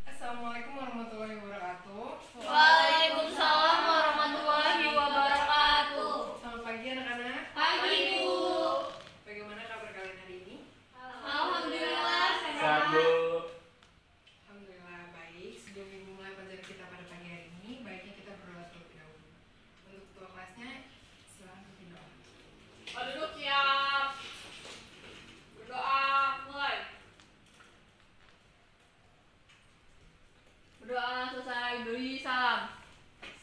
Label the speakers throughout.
Speaker 1: Assalamualaikum warahmatullahi wabarakatuh.
Speaker 2: Waalaikumsalam warahmatullahi wabarakatuh.
Speaker 1: Selamat pagi anak-anak.
Speaker 2: Pagi Bu.
Speaker 1: Bagaimana kabar kalian hari ini?
Speaker 2: Alhamdulillah
Speaker 3: Sehat Bu.
Speaker 1: Alhamdulillah baik. Sebelum memulai pelajaran kita pada pagi hari ini, baiknya kita berdoa terlebih dahulu. Untuk ketua kelasnya, silakan berdoa.
Speaker 2: Duduk siap. Berdoa mulai. Berdoa selesai, beri salam.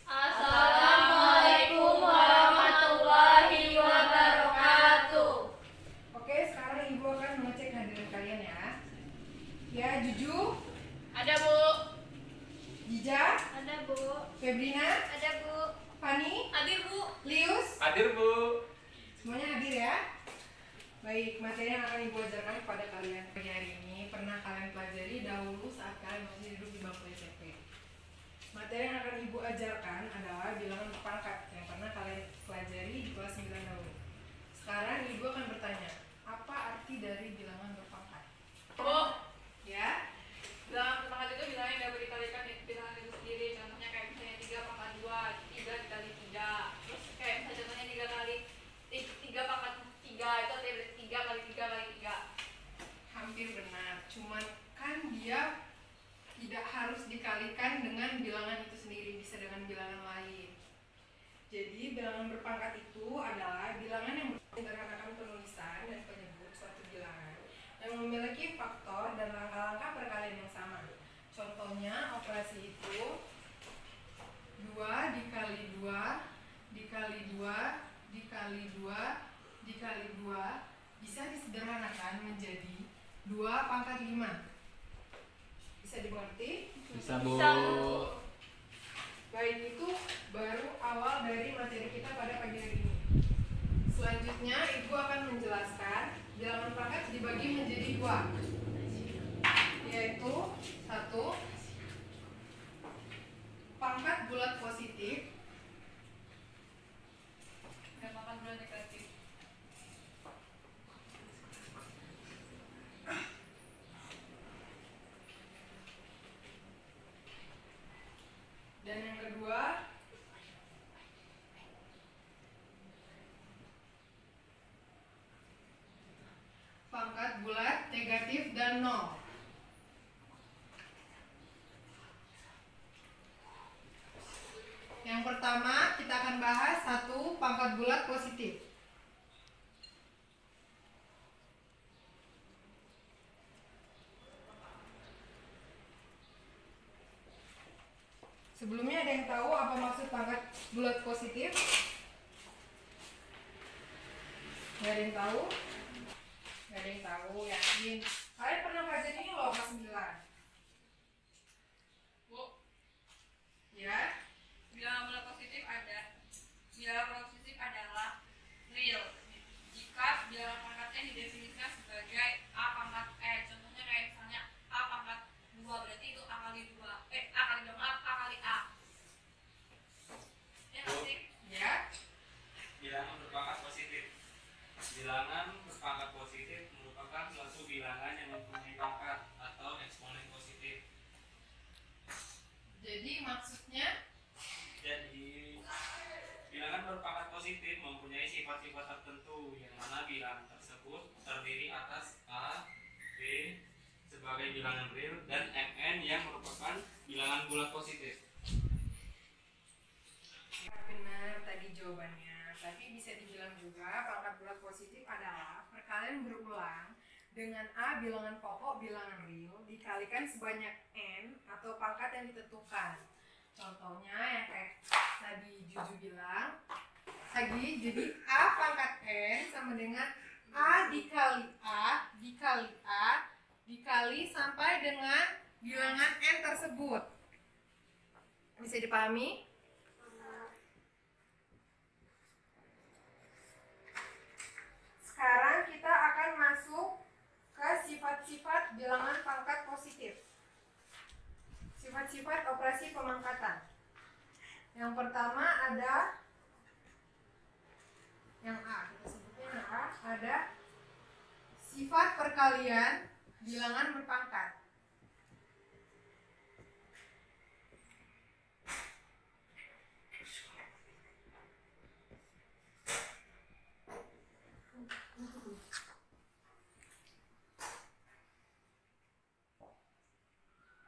Speaker 2: Assalamualaikum warahmatullahi wabarakatuh.
Speaker 1: Oke, sekarang Ibu akan mengecek hadiran kalian ya. Ya, Juju,
Speaker 2: Ada Bu.
Speaker 1: Jija,
Speaker 2: Ada Bu.
Speaker 1: Febrina,
Speaker 2: Ada Bu.
Speaker 1: Fani,
Speaker 2: Hadir Bu.
Speaker 1: Lius,
Speaker 3: Hadir Bu.
Speaker 1: semuanya hadir ya. Baik, materi yang akan Ibu ajarkan kepada kalian pagi hari ini pernah kalian pelajari dahulu saat kalian masih duduk di bangku SMP. Materi yang akan Ibu ajarkan adalah bilangan berpangkat yang pernah kalian pelajari di kelas 9 dahulu. Sekarang Ibu akan bertanya, apa arti dari bilangan berpangkat?
Speaker 2: Bu.
Speaker 1: Ya,
Speaker 2: Bilangan berpangkat itu bilangan yang dapat dikalikan bilangan itu sendiri. Contohnya kayak misalnya 3 pangkat 2, 3 dikali 3. Terus kayak misalnya contohnya 3 kali 3 pangkat 3 itu artinya 3 kali 3 kali 3.
Speaker 1: hampir benar. Cuman kan dia tidak harus dikalikan dengan bilangan itu sendiri, bisa dengan bilangan lain. Jadi bilangan berpangkat itu adalah bilangan yang berdasarkan penulisan dan penyebut suatu bilangan yang memiliki faktor dan langkah-langkah perkalian yang sama. Contohnya operasi itu 2 dikali 2 dikali 2 dikali 2 dikali 2 bisa disederhanakan menjadi 2 pangkat 5. Bisa dimengerti?
Speaker 3: Bisa Bu.
Speaker 1: Baik, itu baru awal dari materi kita pada pagi hari ini. Selanjutnya Ibu akan menjelaskan bilangan pangkat dibagi menjadi 2, yaitu 1 pangkat bulat positif
Speaker 2: Dan makan bulan negatif.
Speaker 1: dan yang kedua pangkat bulat negatif dan 0. Yang pertama kita akan bahas 1 pangkat bulat positif. Sebelumnya ada yang tahu apa maksud pangkat bulat positif? Gak ada yang tahu? Gak ada yang tahu, yakin. Kalian pernah belajar ini loh kelas 9.
Speaker 2: Bu,
Speaker 1: Ya?
Speaker 2: bilangan bulan positif ada. Bilangan bulan positif adalah real jika bilangan pangkatnya didefinisikan sebagai A pangkat contohnya kayak misalnya A pangkat 2, berarti itu A kali 2 A kali 2, maaf, A kali A. Ya nggak sih?
Speaker 1: Ya?
Speaker 3: Bilangan berpangkat positif. Bilangan berpangkat positif merupakan suatu bilangan yang mempunyai pangkat atau eksponen positif.
Speaker 1: Jadi maksudnya
Speaker 3: Jadi bilangan berpangkat positif mempunyai sifat-sifat tertentu yang mana bilangan tersebut terdiri atas A, B sebagai bilangan real dan Mn yang merupakan bilangan bulat positif.
Speaker 1: benar tadi jawabannya. Tapi bisa dibilang juga pangkat bulat positif adalah perkalian berulang dengan A bilangan pokok bilangan real dikalikan sebanyak N atau pangkat yang ditentukan. Contohnya yang kayak tadi Juju bilang lagi, jadi A pangkat N sama dengan A dikali A dikali A dikali sampai dengan bilangan N tersebut. Bisa dipahami? Sekarang kita akan masuk ke sifat-sifat bilangan pangkat positif. Sifat-sifat operasi pemangkatan. Yang pertama ada yang A, kita sebutnya yang A, ada perkalian bilangan berpangkat.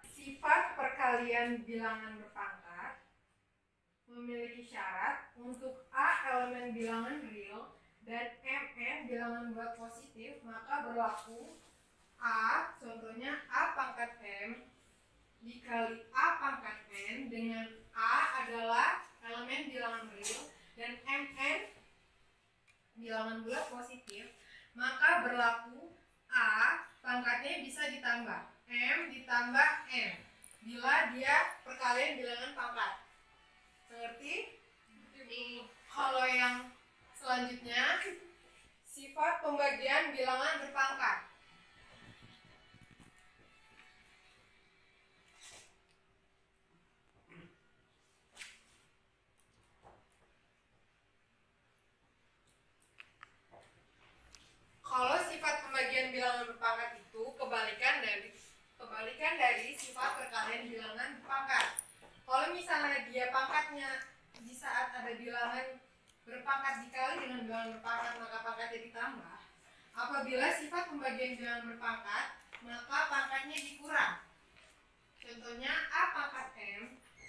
Speaker 1: Sifat perkalian bilangan berpangkat memiliki syarat untuk A elemen bilangan real dan Mn bilangan bulat positif, maka berlaku A, contohnya A pangkat M dikali A pangkat N dengan A adalah elemen bilangan real dan Mn bilangan bulat positif, maka berlaku A pangkatnya bisa ditambah M ditambah N bila dia perkalian bilangan pangkat. Mengerti? Kalau yang selanjutnya, sifat pembagian bilangan berpangkat. Kalau sifat pembagian bilangan berpangkat itu kebalikan dari sifat perkalian bilangan berpangkat. Kalau misalnya dia pangkatnya di saat ada bilangan berpangkat dikali dengan bilangan berpangkat, maka pangkatnya ditambah. Apabila sifat pembagian bilangan berpangkat, maka pangkatnya dikurang. Contohnya A pangkat M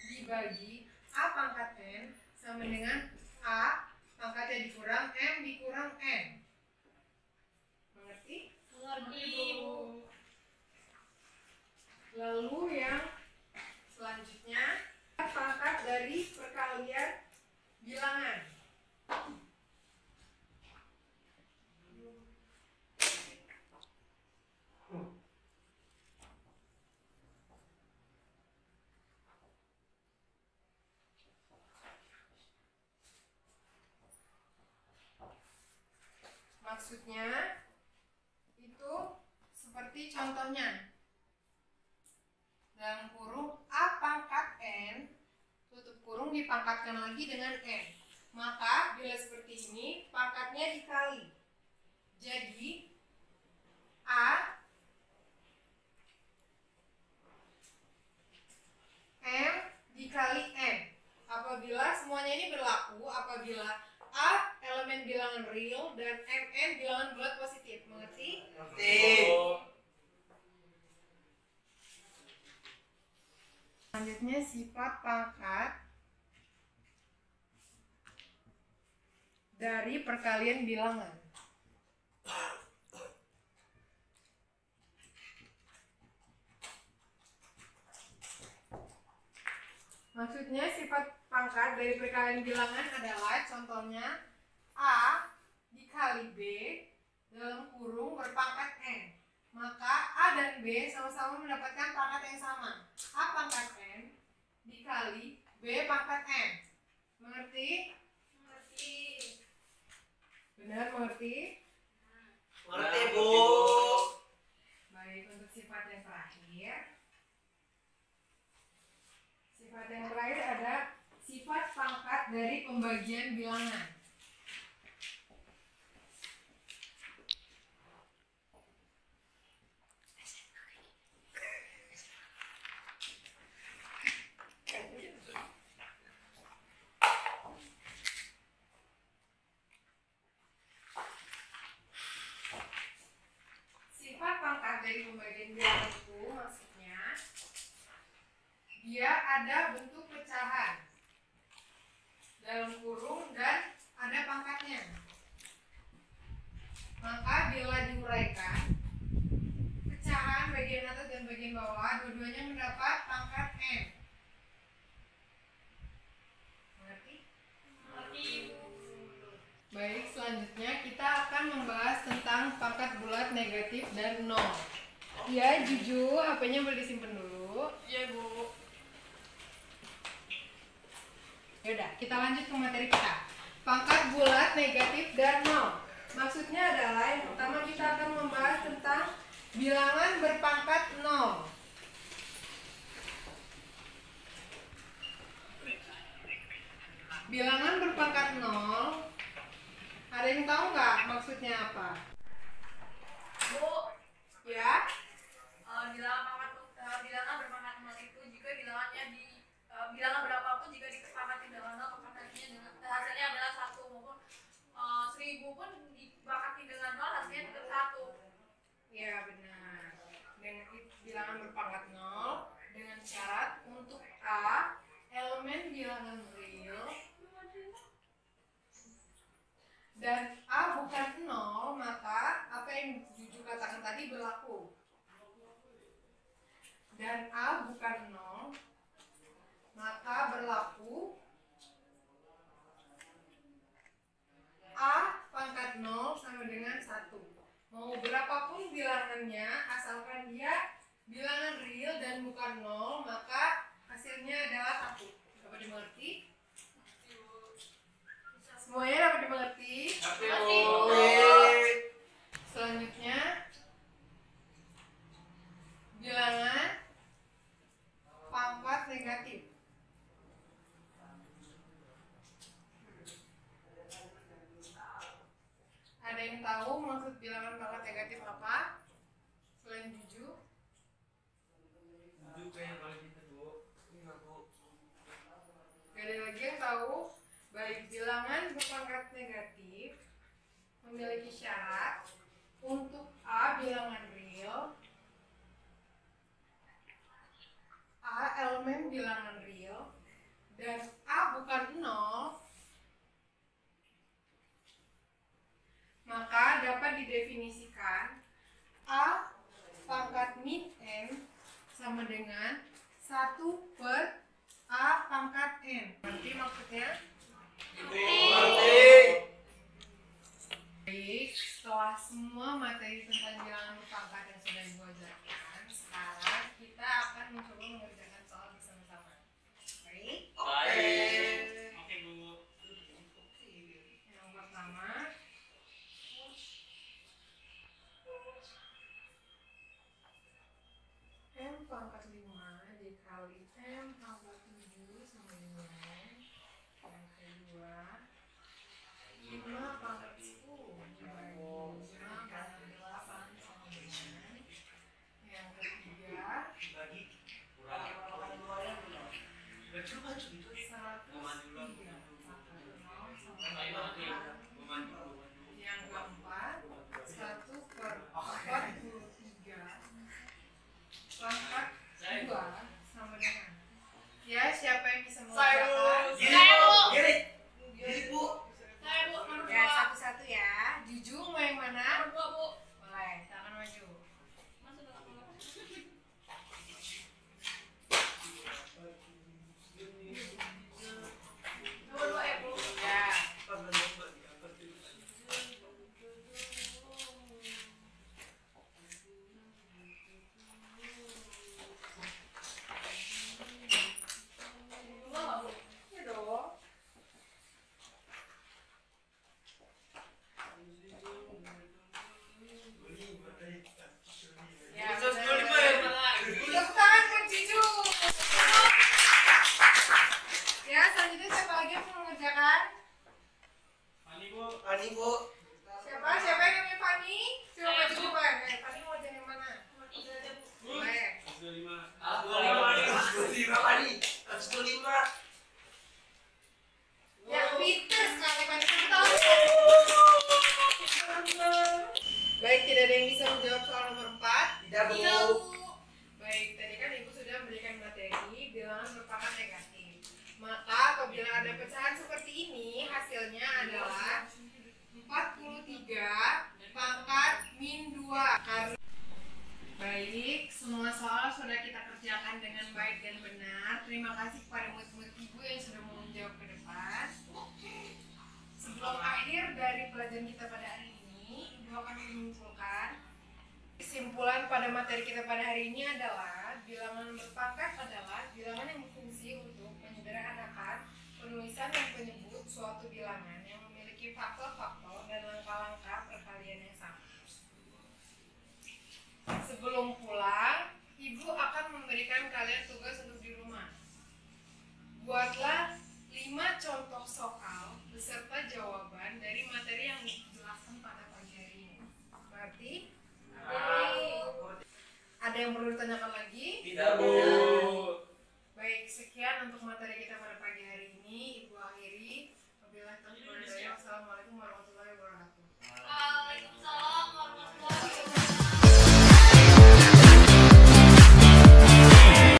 Speaker 1: dibagi A pangkat N sama dengan A pangkatnya dikurang M dikurang N. Mengerti?
Speaker 2: Mengerti, Bu.
Speaker 1: Lalu yang selanjutnya, pangkat dari perkalian bilangan. Maksudnya itu seperti contohnya dalam kurung A pangkat N tutup kurung dipangkatkan lagi dengan N, maka bila seperti ini pangkatnya dikali, jadi A M dikali N. Apabila semuanya ini berlaku apabila A elemen bilangan real dan Mn bilangan bulat positif. Mengerti? Selanjutnya sifat pangkat dari perkalian bilangan. Maksudnya sifat pangkat dari perkalian bilangan adalah contohnya A dikali B dalam kurung berpangkat N. Maka A dan B sama-sama mendapatkan pangkat yang sama. A pangkat N dikali B pangkat N. Mengerti?
Speaker 2: Mengerti.
Speaker 1: Benar mengerti?
Speaker 4: Mengerti, Bu.
Speaker 1: Baik, untuk sifat yang terakhir. Sifat yang terakhir ada sifat pangkat dari pembagian bilangan. Sifat pangkat dari pembagian bilangan itu maksudnya dia ada bentuk pecahan dalam kurung dan ada pangkatnya. Maka bila diuraikan pecahan bagian atas dan bagian bawah dua-duanya mendapat pangkat N. Mengerti?
Speaker 2: Mengerti, Bu.
Speaker 1: Baik, selanjutnya kita akan membahas tentang pangkat bulat, negatif, dan nol. Ya, Juju, HP-nya boleh disimpan dulu.
Speaker 2: Iya, Bu.
Speaker 1: Yaudah, kita lanjut ke materi kita. Pangkat bulat, negatif, dan nol. Maksudnya adalah yang pertama kita akan membahas tentang bilangan berpangkat nol. Bilangan berpangkat nol, ada yang tahu nggak maksudnya apa?
Speaker 2: Bu,
Speaker 1: Ya benar. Dengan bilangan berpangkat 0 dengan syarat untuk A elemen bilangan real dan A bukan 0, maka apa yang Juju katakan tadi berlaku. Dan A bukan 0, maka berlaku A pangkat 0 sama dengan 1. Mau berapapun bilangannya, asalkan dia bilangan real dan bukan 0, maka hasilnya adalah 1. Dapat dimengerti? Semuanya dapat dimengerti? Selanjutnya bilangan pangkat negatif. Ada yang tahu maksud bilangan pangkat negatif apa? Selain Juju?
Speaker 4: Juju kayak paling gitu, Bu. Ini Bu.
Speaker 1: Gak ada lagi yang tahu? Baik, bilangan berpangkat negatif memiliki syarat untuk A bilangan real, A elemen bilangan real, dan A bukan 0, maka dapat didefinisikan A pangkat min N sama dengan 1 per A pangkat N. Nanti maksudnya? Baik, setelah semua materi tentang bilangan berpangkat yang sudah Ibu ajarkan, sekarang kita akan mencoba mengerjakan soal bersama-sama. Baik?
Speaker 3: Oke, Bu.
Speaker 1: Yang pertama, M pangkat 5 dikali M pangkat 7 sama dengan yang kedua 5 pangkat 10 dibagi 5 pangkat 8 sama dengan yang ketiga
Speaker 4: Bagi
Speaker 1: 103 pangkat 0 sama dengan yang keempat 1 per 43 pangkat 2 sama dengan. Ya, siapa yang bisa mengerjakan?
Speaker 2: Saya, Bu.
Speaker 4: Gini, Bu.
Speaker 2: Saya, Bu, nomor
Speaker 1: Ya,
Speaker 2: 2.
Speaker 1: satu-satu ya. Juju mau yang mana?
Speaker 2: Nomor 2, Bu.
Speaker 1: Boleh, silakan maju.
Speaker 2: Masuk dalam nomor. Nomor 2 ya, Bu.
Speaker 1: Ya.
Speaker 2: Nomor 2, Bu.
Speaker 1: Ya dong. Ya, tepuk tangan buat Juju. Ya, selanjutnya siapa lagi yang mau mengerjakan?
Speaker 3: Fani, Bu.
Speaker 4: Ani, Bu.
Speaker 1: Siapa? Siapa yang namanya Fani? Coba maju duluan. Fani mau jadi yang mana?
Speaker 2: Nomor 3 aja, Bu.
Speaker 1: Boleh.
Speaker 3: 25.
Speaker 4: Ani. 125.
Speaker 1: Ya, pinter sekali Fani. Tepuk tangan. Baik, tidak ada yang bisa menjawab soal nomor 4.
Speaker 4: Tidak, Bu.
Speaker 2: Iya, Bu.
Speaker 1: Baik, tadi kan Ibu sudah memberikan materi bilangan berpangkat negatif. Maka apabila ada pecahan seperti ini, hasilnya adalah 43 pangkat min 2. Karena baik, semua soal sudah kita kerjakan dengan baik dan benar. Terima kasih kepada murid-murid Ibu yang sudah mau menjawab ke depan. Sebelum akhir dari pelajaran kita pada hari ini, Ibu akan menyimpulkan. Kesimpulan pada materi kita pada hari ini adalah bilangan berpangkat adalah bilangan yang berfungsi untuk menyederhanakan penulisan dan penyebut suatu bilangan yang memiliki faktor-faktor dan langkah-langkah